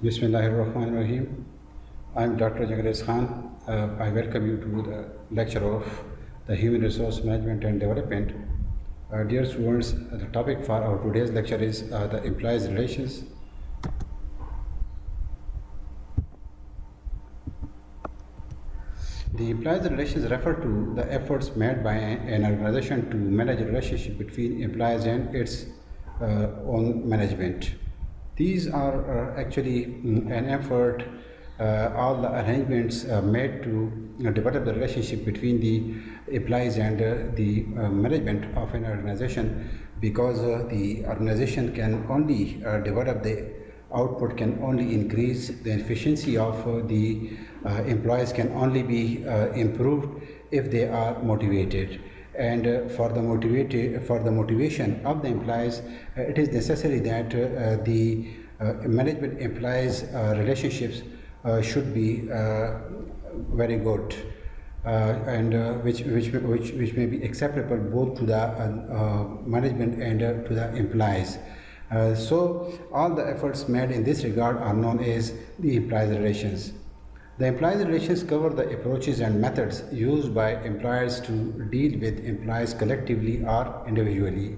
Bismillahirrahmanirrahim. I'm Dr. Jagresh Khan. I welcome you to the lecture of the Human Resource Management and Development. Dear students, the topic for our today's lecture is the employees' relations. The employees' relations refer to the efforts made by an organization to manage a relationship between employees and its own management. These are actually an effort, all the arrangements made to develop the relationship between the employees and the management of an organization, because the organization can only develop the output, can only increase the efficiency of the employees, can only be improved if they are motivated. And for the motivation of the employees, it is necessary that the management employees relationships should be very good, and which may be acceptable both to the management and to the employees. So all the efforts made in this regard are known as the employees relations. The employees relations cover the approaches and methods used by employers to deal with employees collectively or individually.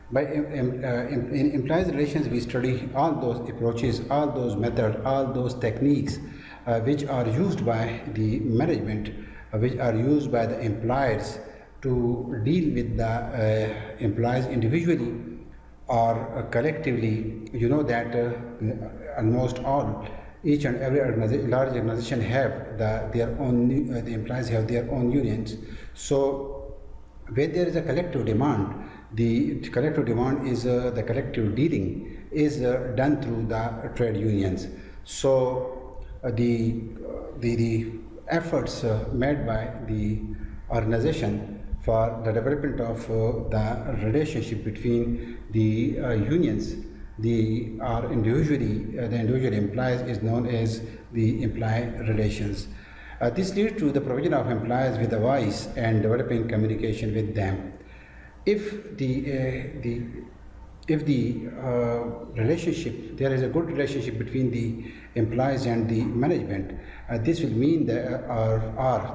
By in employees relations, we study all those approaches, all those methods, all those techniques which are used by the management, which are used by the employers to deal with the employees individually or collectively. You know that almost all, each and every large organization have their own, the employees have their own unions. So when there is a collective demand, the collective demand is the collective dealing is done through the trade unions. So the efforts made by the organization for the development of the relationship between the unions, the individual employees, is known as the employee relations. This leads to the provision of employees with a voice and developing communication with them. If the relationship, there is a good relationship between the employees and the management, this will mean that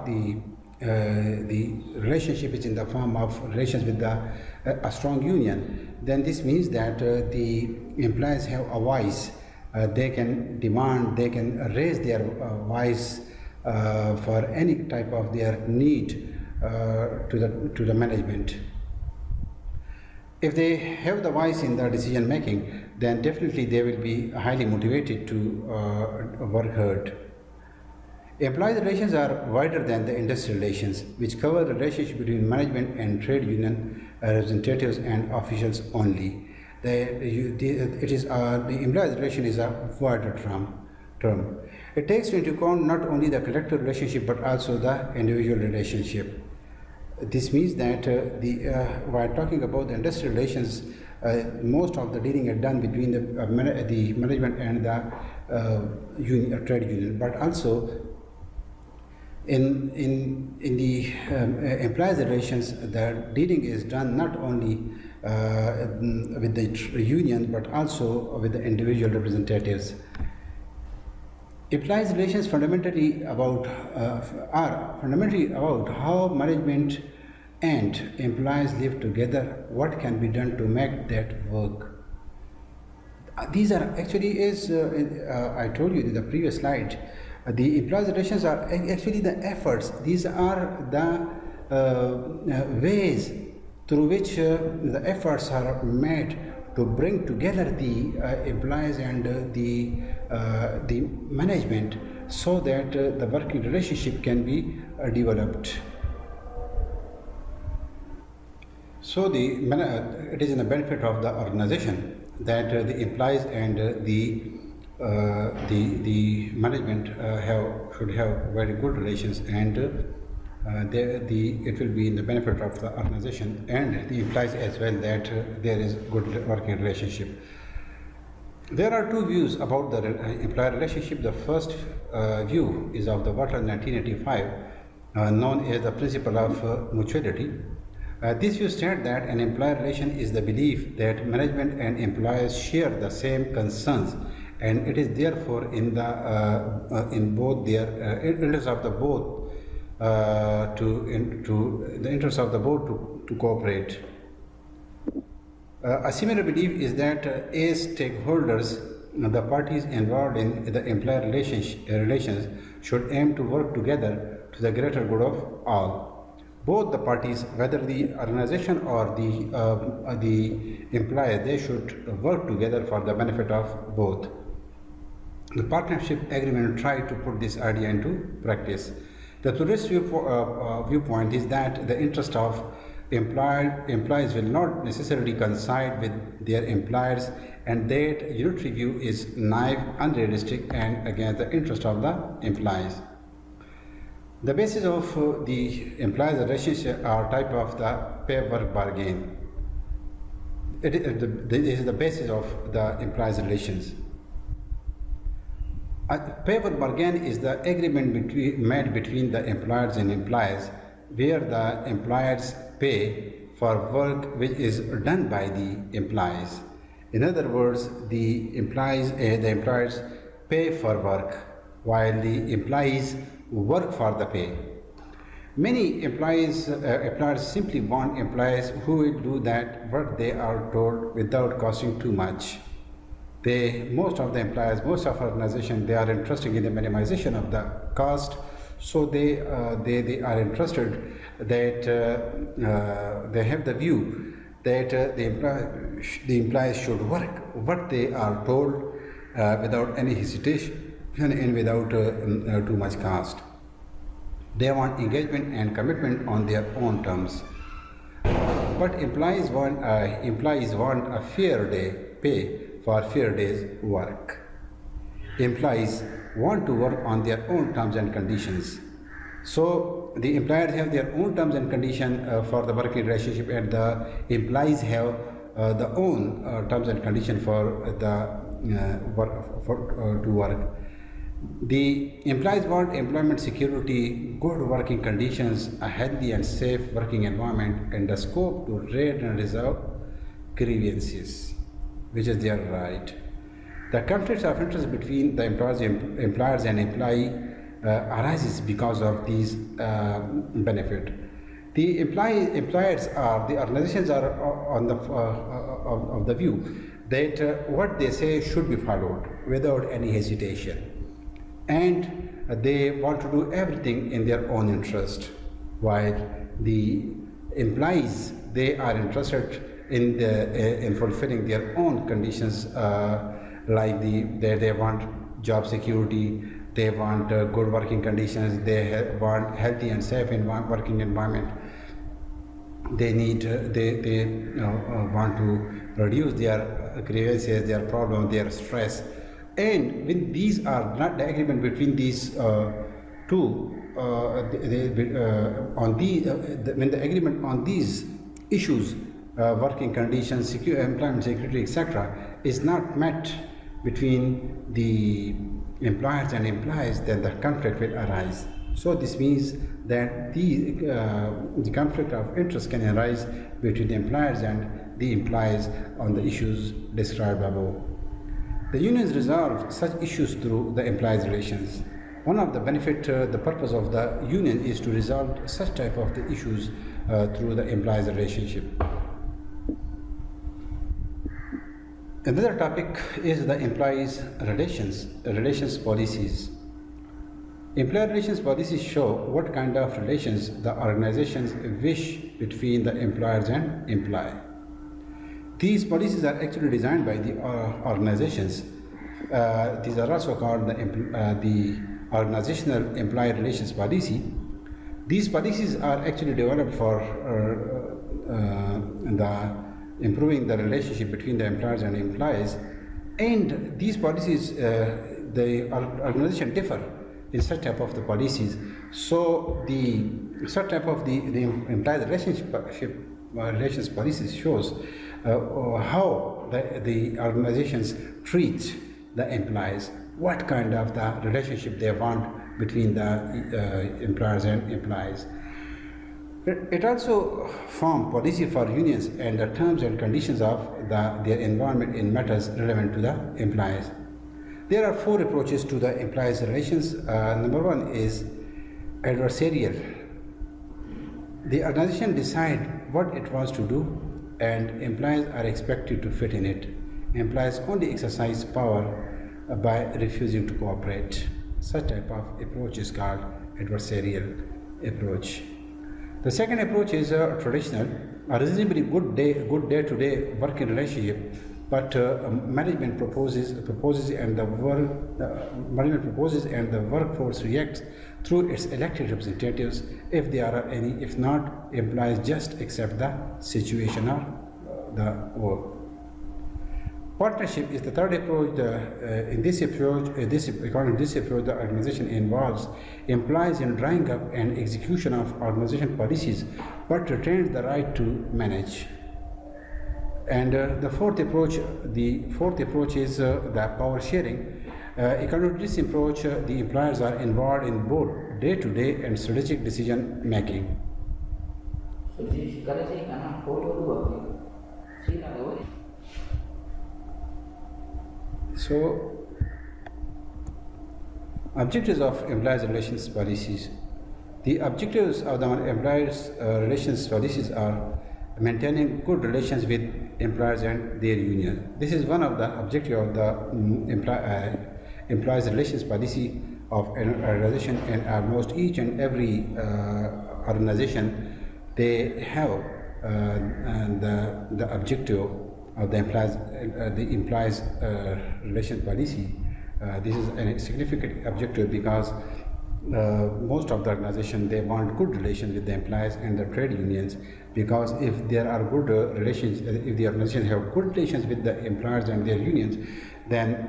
the relationship is in the form of relations with a strong union. Then this means that the employees have a voice. They can demand, they can raise their voice for any type of their need to the management. If they have the voice in the decision making, then definitely they will be highly motivated to work hard. Employee relations are wider than the industrial relations, which cover the relationship between management and trade union representatives and officials only. The employee relation is a wider term. It takes into account not only the collective relationship but also the individual relationship. This means that while talking about the industrial relations, most of the dealing is done between the management and the trade union, but also in the employees relations, the dealing is done not only with the union but also with the individual representatives. Employees relations are fundamentally about how management and employees live together, what can be done to make that work. These are actually, as I told you in the previous slide, the employees relations are actually the efforts. These are the ways through which the efforts are made to bring together the employees and the management, so that the working relationship can be developed. So it is in the benefit of the organization that the employees and the management should have very good relations, and it will be in the benefit of the organization and the employees as well that there is good working relationship. There are two views about the employer relationship. The first view is of the Butler 1985, known as the principle of mutuality. This view states that an employer relation is the belief that management and employers share the same concerns and it is therefore in both their interest of the both to the interest of the both to cooperate. A similar belief is that as stakeholders, the parties involved in the employer relations should aim to work together to the greater good of all. Both the parties, whether the organization or the employer, they should work together for the benefit of both. The partnership agreement tried to put this idea into practice. The pluralist viewpoint is that the interest of employees will not necessarily coincide with their employers, and that unitary view is naive, unrealistic, and against the interest of the employees. The basis of the employees' relationship are type of the pay-work bargain. It is the basis of the employees' relations. A pay-work bargain is the agreement made between the employers and employees, where the employers pay for work which is done by the employees. In other words, the employers pay for work, while the employees work for the pay. Many employers simply want employees who will do that work they are told without costing too much. Most of the employers, most of organizations, they are interested in the minimization of the cost. So they are interested that they have the view that the employees should work what they are told without any hesitation and without too much cost. They want engagement and commitment on their own terms. But employees want a fair day pay for fair day's work. Employees want to work on their own terms and conditions. So the employers have their own terms and conditions for the working relationship, and the employees have the own terms and conditions for the to work. The employees want employment security, good working conditions, a healthy and safe working environment, and the scope to raise and resolve grievances, which is their right. The conflicts of interest between the employers and employee arises because of these benefit. The employers are, the organizations are on the of the view that what they say should be followed without any hesitation, and they want to do everything in their own interest, while the employees, they are interested in fulfilling their own conditions, like they want job security, they want good working conditions, they want healthy and safe working environment. They want to reduce their grievances, their problems, their stress. And when these are not the agreement between these two, when the agreement on these issues, working conditions, employment security, etc., is not met between the employers and employees, then the conflict will arise. So this means that the conflict of interest can arise between the employers and the employees on the issues described above. The unions resolve such issues through the employees' relations. One of the the purpose of the union is to resolve such type of the issues through the employees' relationship. Another topic is the employees' relations policies. Employer relations policies show what kind of relations the organizations wish between the employers and employee. These policies are actually designed by the organizations. These are also called the organizational employee relations policy. These policies are actually developed for improving the relationship between the employers and employees, and these policies, the organization differ in such type of the policies. So the such type of the employee relations policies shows how the organizations treat the employees, what kind of the relationship they want between the employers and employees. It also forms policy for unions and the terms and conditions of their involvement in matters relevant to the employees. There are four approaches to the employees' relations. Number one is adversarial. The organization decides what it wants to do, and employees are expected to fit in it. Employees only exercise power by refusing to cooperate. Such type of approach is called adversarial approach. The second approach is traditional, a reasonably good day-to-day working relationship, but management proposes and the workforce reacts through its elected representatives if there are any. If not, employees just accept the situation or the work. Partnership is the third approach. According to this approach, the organization involves employees in drawing up and execution of organization policies, but retains the right to manage. And the fourth approach is the power sharing. According to this approach, the employers are involved in both day-to-day and strategic decision making. So, objectives of employees relations policies. The objectives of the employees relations policies are maintaining good relations with employers and their union. This is one of the objectives of the employees relations policy of an organization, and almost each and every organization, they have the objective of the employees relation policy. This is a significant objective because most of the organization, they want good relations with the employees and the trade unions, because if there are good relations, if the organization have good relations with the employers and their unions, then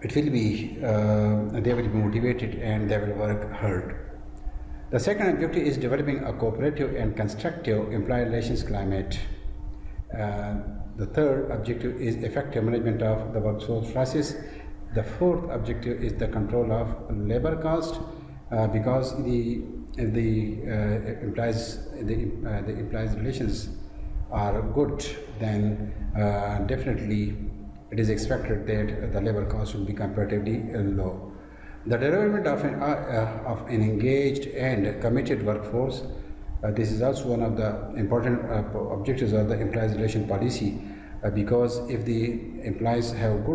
it will be they will be motivated and they will work hard. The second objective is developing a cooperative and constructive employee relations climate. The third objective is effective management of the workforce process. The fourth objective is the control of labor cost, because the employees relations are good, then definitely it is expected that the labor cost will be comparatively low. The development of an engaged and committed workforce. This is also one of the important objectives of the employees relation policy, because if the employees relations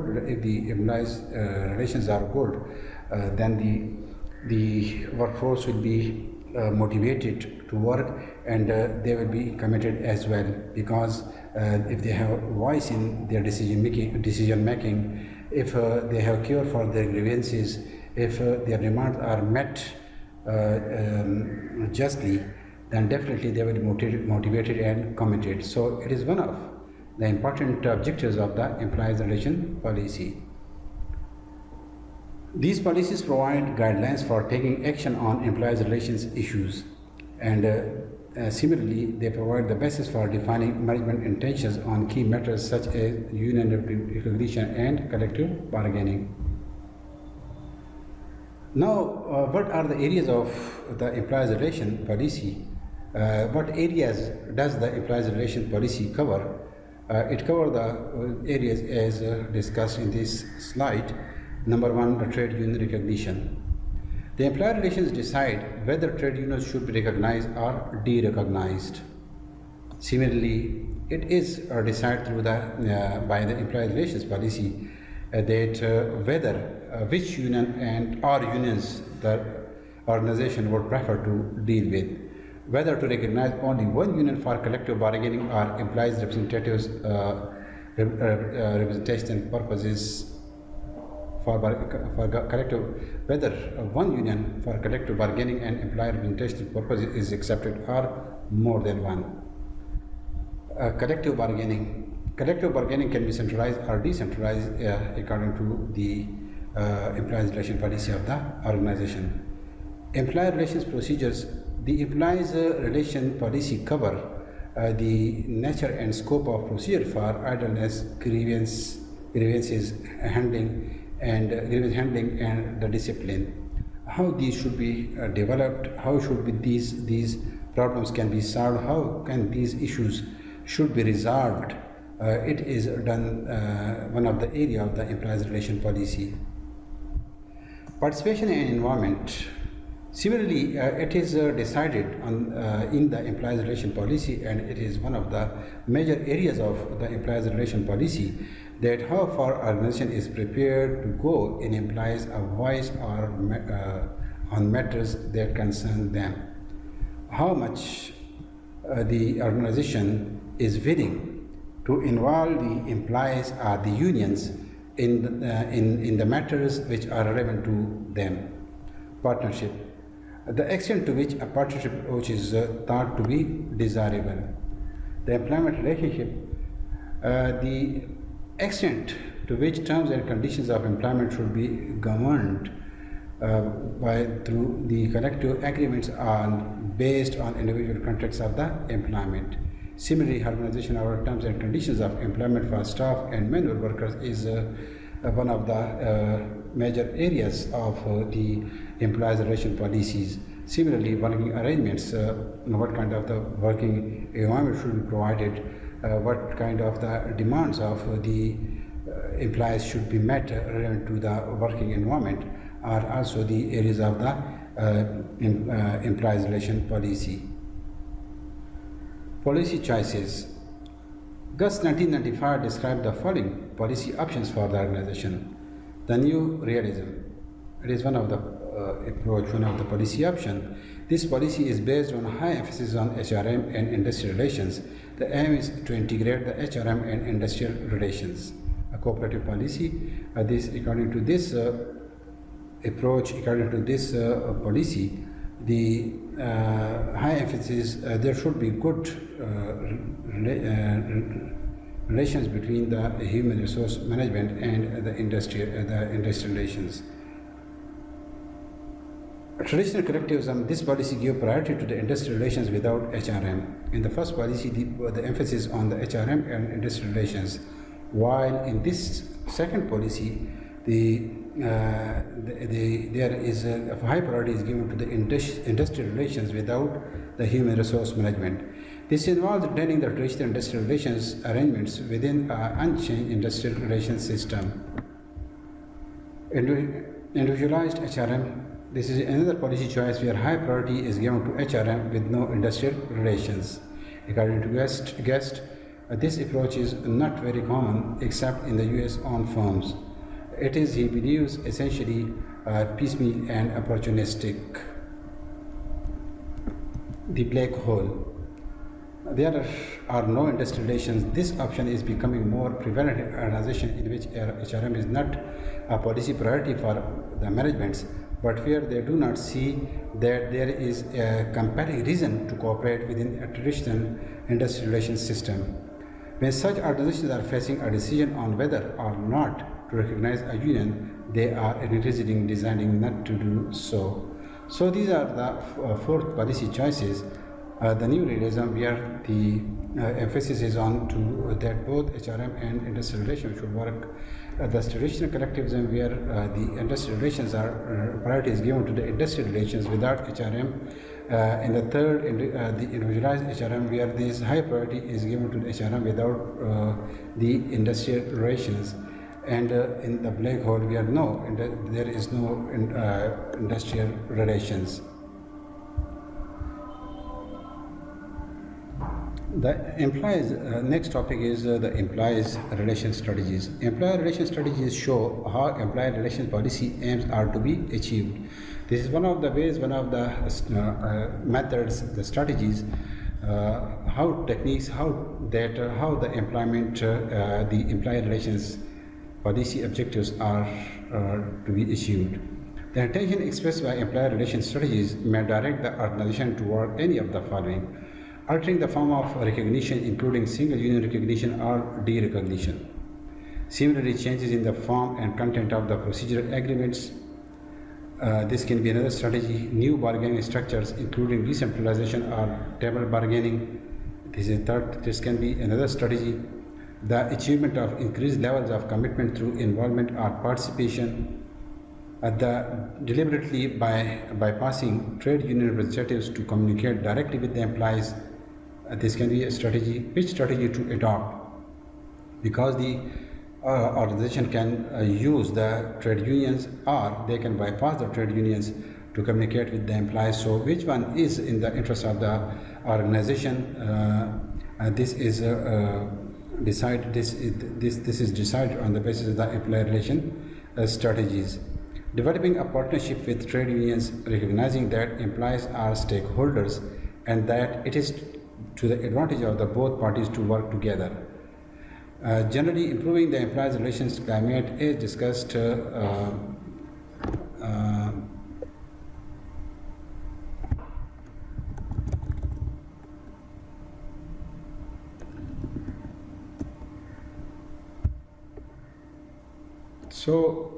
are good, then the workforce will be motivated to work, and they will be committed as well, because if they have a voice in their decision making, if they have care for their grievances, if their demands are met justly, then definitely they will be motivated and committed. So it is one of the important objectives of the employees relation policy. These policies provide guidelines for taking action on employees relations issues, and similarly they provide the basis for defining management intentions on key matters such as union recognition and collective bargaining. Now, what are the areas of the employees relation policy? What areas does the employees relation policy cover? It covers the areas as discussed in this slide. Number one, the trade union recognition. The employer relations decide whether trade unions should be recognized or de-recognized. Similarly, it is decided through by the employer relations policy that whether which union or unions the organization would prefer to deal with, whether to recognize only one union for collective bargaining or employees representatives representation purposes for collective, whether one union for collective bargaining and employee representation purposes is accepted or more than one. Collective bargaining can be centralized or decentralized according to the employees relation policy of the organization. Employer relations procedures. The employees relation policy cover the nature and scope of procedure for idleness, grievances handling, and the discipline. How these should be developed, how should be these problems can be solved, how can these issues should be resolved it is done one of the area of the employees relation policy. Participation in environment. Similarly, it is decided on in the employees relation policy, and it is one of the major areas of the employees relation policy that how far organization is prepared to go in implies a voice or on matters that concern them. How much the organization is willing to involve the employees or the unions in the matters which are relevant to them. Partnership. The extent to which a partnership approach is thought to be desirable. The employment relationship. The extent to which terms and conditions of employment should be governed through the collective agreements based on individual contracts of the employment. Similarly, harmonization of our terms and conditions of employment for staff and manual workers is one of the major areas of the employees relation policies. Similarly, working arrangements, what kind of the working environment should be provided, what kind of the demands of the employees should be met relevant to the working environment are also the areas of the employees relation policy. Policy choices. GUS 1995 described the following policy options for the organization. The new realism. It is one of the approach, one of the policy option. This policy is based on high emphasis on HRM and industrial relations. The aim is to integrate the HRM and industrial relations. A cooperative policy. According to this approach, according to this policy, the high emphasis there should be good relations between the human resource management and the industrial relations. Traditional collectivism. This policy gave priority to the industrial relations without HRM. In the first policy, the emphasis on the HRM and industrial relations, while in this second policy, there is a high priority is given to the industrial relations without the human resource management. This involves retaining the traditional industrial relations arrangements within an unchanged industrial relations system. Individualized HRM. This is another policy choice where high priority is given to HRM with no industrial relations. According to Guest, this approach is not very common except in the US-owned firms. It is, he believes, essentially piecemeal and opportunistic. The black hole. There are no industrial relations. This option is becoming more prevalent in organizations in which HRM is not a policy priority for the managements, but where they do not see that there is a compelling reason to cooperate within a traditional industrial relations system. When such organizations are facing a decision on whether or not to recognize a union, they are increasingly deciding not to do so. So these are the fourth policy choices. The new realism, where the emphasis is on to that both HRM and industrial relations should work. The traditional collectivism, where the industrial relations are priority is given to the industrial relations without HRM. And the third, the individualized HRM, where this high priority is given to the HRM without the industrial relations. And in the black hole, we are there is no industrial relations. The employees, next topic is the employees relation strategies. Employer relation strategies show how employer relations policy aims are to be achieved. This is one of the ways, one of the methods, the strategies, how techniques, how the employment, the employer relations policy objectives are to be achieved. The intention expressed by employer relations strategies may direct the organization toward any of the following: altering the form of recognition, including single union recognition or derecognition. Similarly, changes in the form and content of the procedural agreements. This can be another strategy. New bargaining structures, including decentralization or table bargaining. This can be another strategy. The achievement of increased levels of commitment through involvement or participation. Deliberately bypassing trade union representatives to communicate directly with the employees. This can be a strategy. Which strategy to adopt? because the organization can use the trade unions, or they can bypass the trade unions to communicate with the employees. So which one is in the interest of the organization? This is decided on the basis of the employee relation strategies. Developing a partnership with trade unions, recognizing that employees are stakeholders and that it is to the advantage of the both parties to work together. Generally, improving the employees' relations climate is discussed. So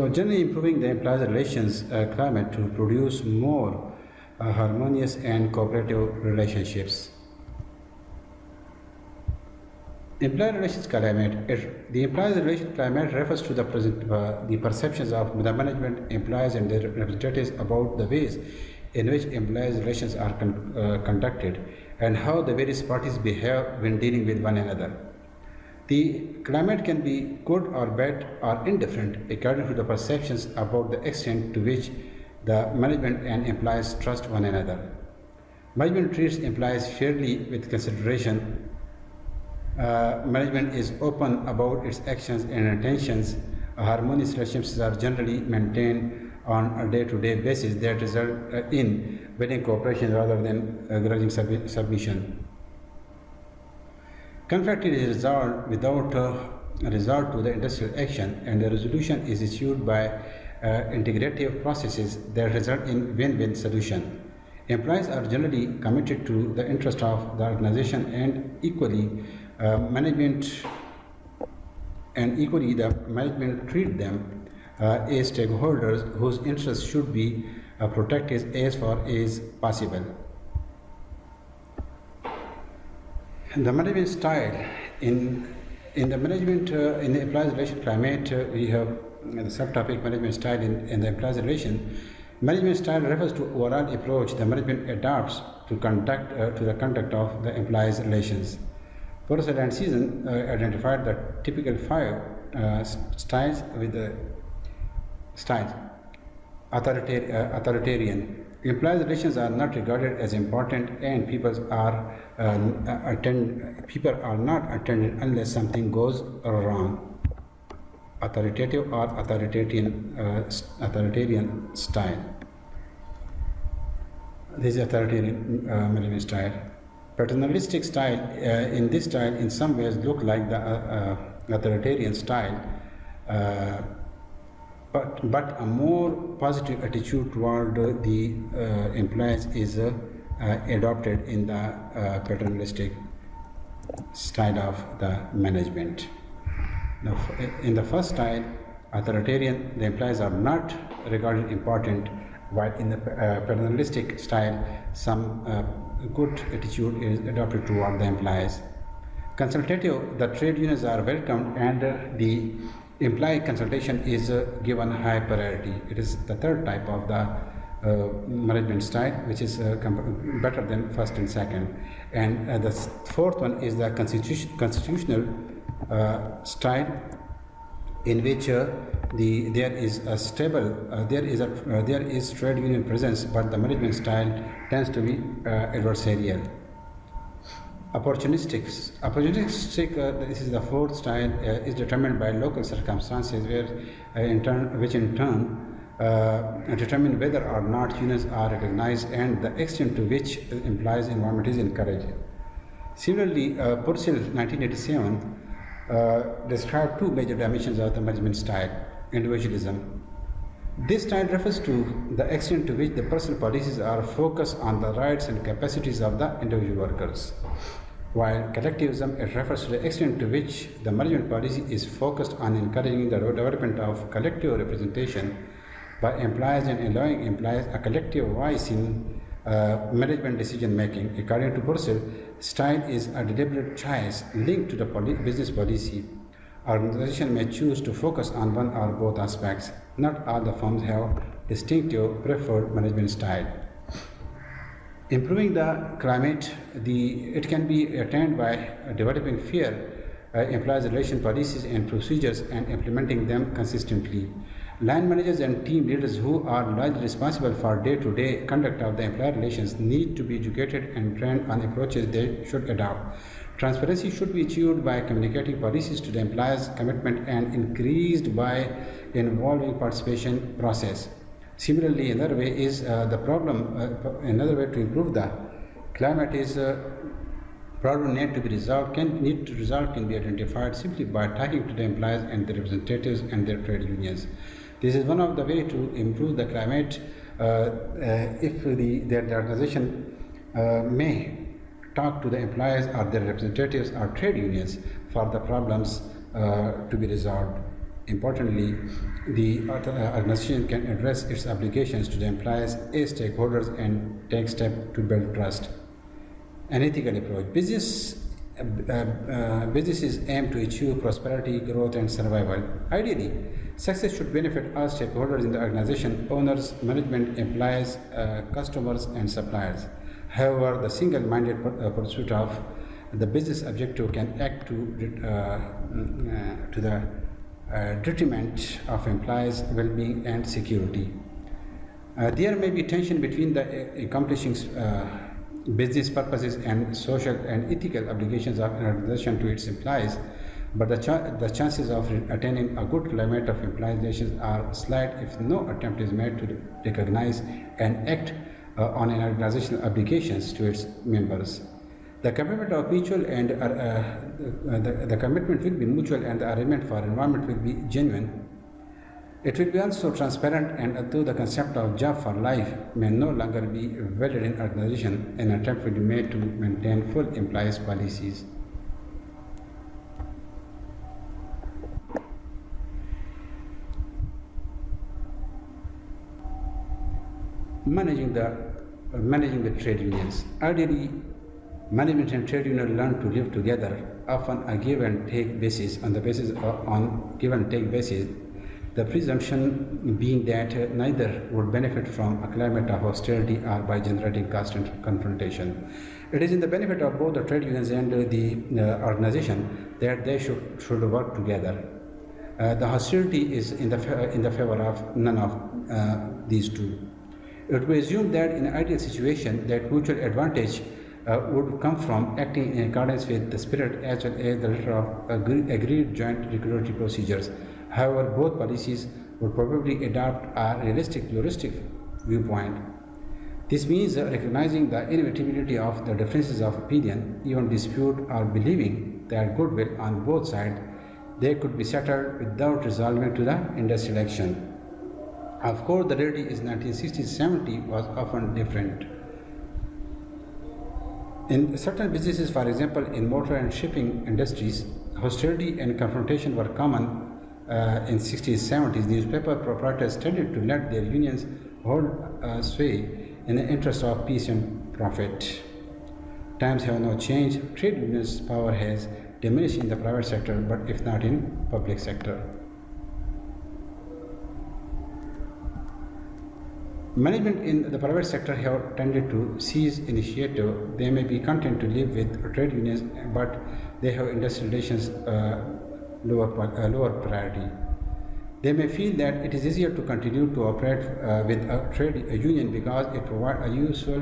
generally improving the employees' relations climate to produce more harmonious and cooperative relationships. Employee relations climate. The employees' relations climate refers to the perceptions of the management, employees, and their representatives about the ways in which employees' relations are conducted and how the various parties behave when dealing with one another. The climate can be good or bad or indifferent according to the perceptions about the extent to which the management and employees trust one another. Management treats employees fairly with consideration. Management is open about its actions and intentions. Harmonious relationships are generally maintained on a day-to-day basis that result in willing cooperation rather than grudging submission. Conflict is resolved without a resort to the industrial action, and the resolution is issued by integrative processes that result in win-win solution. Employees are generally committed to the interest of the organization, and equally the management treat them as stakeholders whose interests should be protected as far as possible. The management style in the management in the employees relation climate, we have the subtopic management style in the employees relation. Management style refers to overall approach the management adopts to the conduct of the employees relations. Purcell and Season identified the typical 5 styles with the styles. Authoritarian. Employees relations are not regarded as important, and people are not attended unless something goes wrong. Authoritative or authoritarian style. This is authoritarian management style. Paternalistic style. In this style, in some ways, look like the authoritarian style. But a more positive attitude toward the employees is adopted in the paternalistic style of the management. Now, in the first style, authoritarian, the employees are not regarded important, while in the paternalistic style, some good attitude is adopted toward the employees. Consultative, the trade unions are welcomed, and the employee consultation is given high priority. It is the third type of the management style, which is better than first and second. And the fourth one is the constitutional style, in which there is trade union presence, but the management style tends to be adversarial. Opportunistic. This is the fourth style, is determined by local circumstances, which in turn determine whether or not unions are recognized and the extent to which employees' involvement is encouraged. Similarly, Purcell 1987 described 2 major dimensions of the management style: individualism. This style refers to the extent to which the personal policies are focused on the rights and capacities of the individual workers, while collectivism, it refers to the extent to which the management policy is focused on encouraging the development of collective representation by employees and allowing employees a collective voice in management decision making. According to Purcell, style is a deliberate choice linked to the business policy. Organization may choose to focus on one or both aspects. Not all the firms have distinctive preferred management style. Improving the climate, it can be attained by developing fair employees relation policies and procedures and implementing them consistently. Line managers and team leaders who are largely responsible for day-to-day conduct of the employee relations need to be educated and trained on approaches they should adopt. Transparency should be achieved by communicating policies to the employees' commitment and increased by involving participation process. Similarly, another way to improve the climate is problem need to be resolved can be identified simply by talking to the employees and their representatives and their trade unions. This is one of the ways to improve the climate. If the organization may talk to the employees or their representatives or trade unions for the problems to be resolved. Importantly, the organization can address its obligations to the employees as stakeholders and take steps to build trust. An ethical approach. Businesses aim to achieve prosperity, growth, and survival. Ideally, success should benefit all stakeholders in the organization: owners, management, employees, customers, and suppliers. However, the single-minded pursuit of the business objective can act to the detriment of employees' well-being and security. There may be tension between the accomplishing business purposes and social and ethical obligations of an organization to its employees, but the chances of attaining a good climate of employee relations are slight if no attempt is made to recognize and act on an organizational obligations to its members. The commitment of mutual and the commitment will be mutual, and the arrangement for environment will be genuine. It will be also transparent, and although the concept of job for life may no longer be valid in organization, an attempt will be made to maintain full employees policies. Managing the trade unions. Ideally, management and trade union learn to live together, often a give and take basis. On give and take basis, the presumption being that neither would benefit from a climate of austerity or by generating constant confrontation. It is in the benefit of both the trade unions and the organization that they should work together. The hostility is in the favor of none of these two. It would be assumed that in an ideal situation that mutual advantage would come from acting in accordance with the spirit as well as the letter of agreed joint regulatory procedures. However, both policies would probably adopt a realistic pluralistic viewpoint. This means recognizing the inevitability of the differences of opinion, even dispute, or believing that goodwill on both sides, they could be settled without resolving to the industrial action. Of course, the reality is 1960-70 was often different. In certain businesses, for example, in motor and shipping industries, hostility and confrontation were common in 60s, 70s. Newspaper proprietors tended to let their unions hold sway in the interest of peace and profit. Times have now changed. Trade unions' power has diminished in the private sector, but if not in public sector. Management in the private sector have tended to seize initiative. They may be content to live with trade unions, but they have industrial relations lower priority. They may feel that it is easier to continue to operate with a trade union because it provides a useful,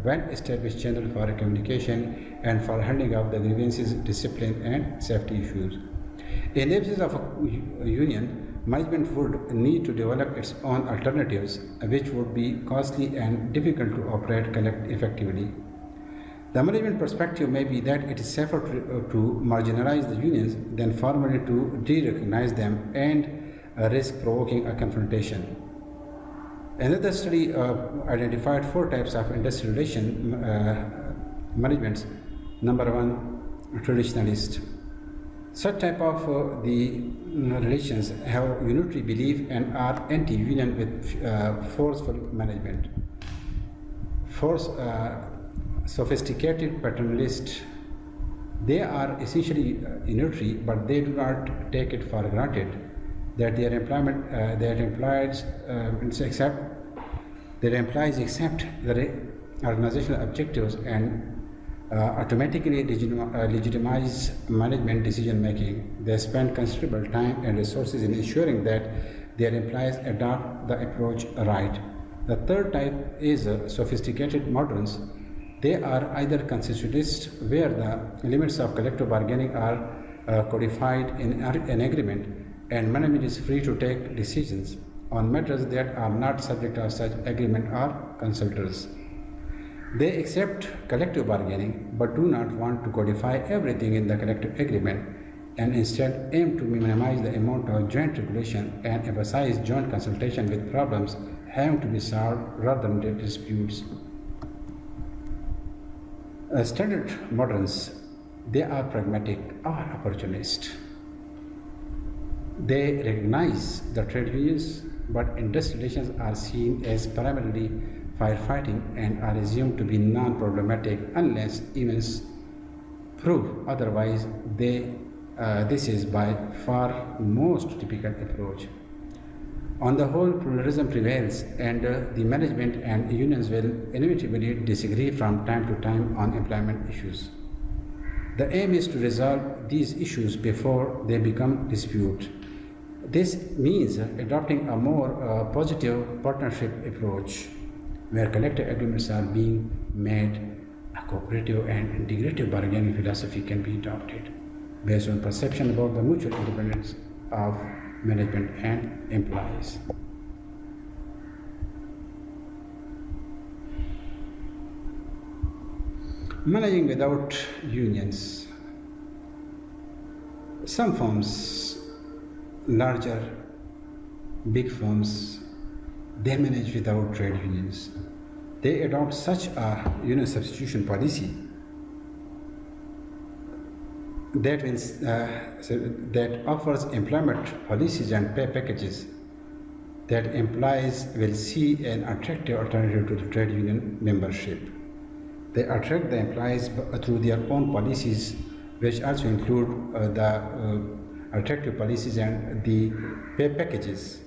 well-established channel for communication and for handling of the grievances, discipline, and safety issues. In the absence of a union, management would need to develop its own alternatives, which would be costly and difficult to operate effectively. The management perspective may be that it is safer to marginalize the unions than formally to de-recognize them and risk provoking a confrontation. Another study identified 4 types of industrial relation managements. Number 1, traditionalist. Such type of the relations have unitary belief and are anti-union with forceful management. Sophisticated paternalist. They are essentially unitary, but they do not take it for granted that their employees accept the organizational objectives and automatically legitimize management decision making. They spend considerable time and resources in ensuring that their employees adopt the approach right. The third type is sophisticated moderns. They are either consensualists, where the limits of collective bargaining are codified in an agreement, and management is free to take decisions on matters that are not subject of such agreement or consulters. They accept collective bargaining but do not want to codify everything in the collective agreement, and instead aim to minimize the amount of joint regulation and emphasize joint consultation with problems having to be solved rather than disputes. Standard moderns, they are pragmatic or opportunist. They recognize the trade unions, but industrial relations are seen as primarily firefighting and are assumed to be non-problematic unless events prove otherwise. This is by far most typical approach. On the whole, pluralism prevails, and the management and unions will inevitably disagree from time to time on employment issues. The aim is to resolve these issues before they become dispute. This means adopting a more positive partnership approach, where collective agreements are being made. A cooperative and integrative bargaining philosophy can be adopted based on perception about the mutual independence of management and employees. Managing without unions. Some firms, larger, big firms, they manage without trade unions. They adopt such a union substitution policy that offers employment policies and pay packages that employees will see an attractive alternative to the trade union membership. They attract the employees through their own policies, which also include the attractive policies and the pay packages.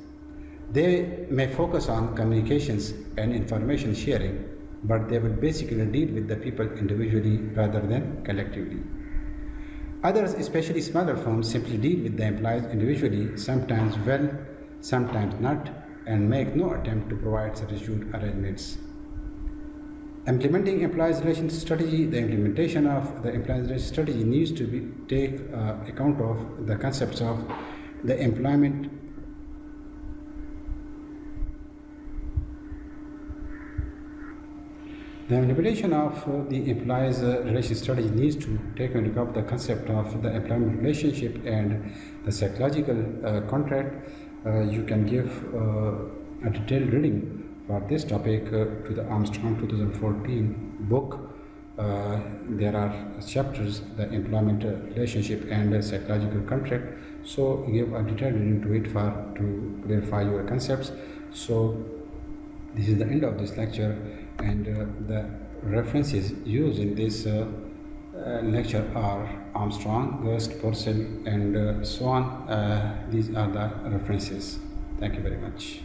They may focus on communications and information sharing, but they will basically deal with the people individually rather than collectively. Others, especially smaller firms, simply deal with the employees individually, sometimes well, sometimes not, and make no attempt to provide substitute arrangements. Implementing employees' relations strategy. The implementation of the employees' relations strategy needs to take account of the concepts of the employment The implementation of the employees' relations strategy needs to take into account the concept of the employment relationship and the psychological contract. You can give a detailed reading for this topic to the Armstrong 2014 book. There are chapters, the employment relationship and the psychological contract. So give a detailed reading to it to clarify your concepts. So this is the end of this lecture, and the references used in this lecture are Armstrong, Gerst, Purcell, and so on. These are the references. Thank you very much.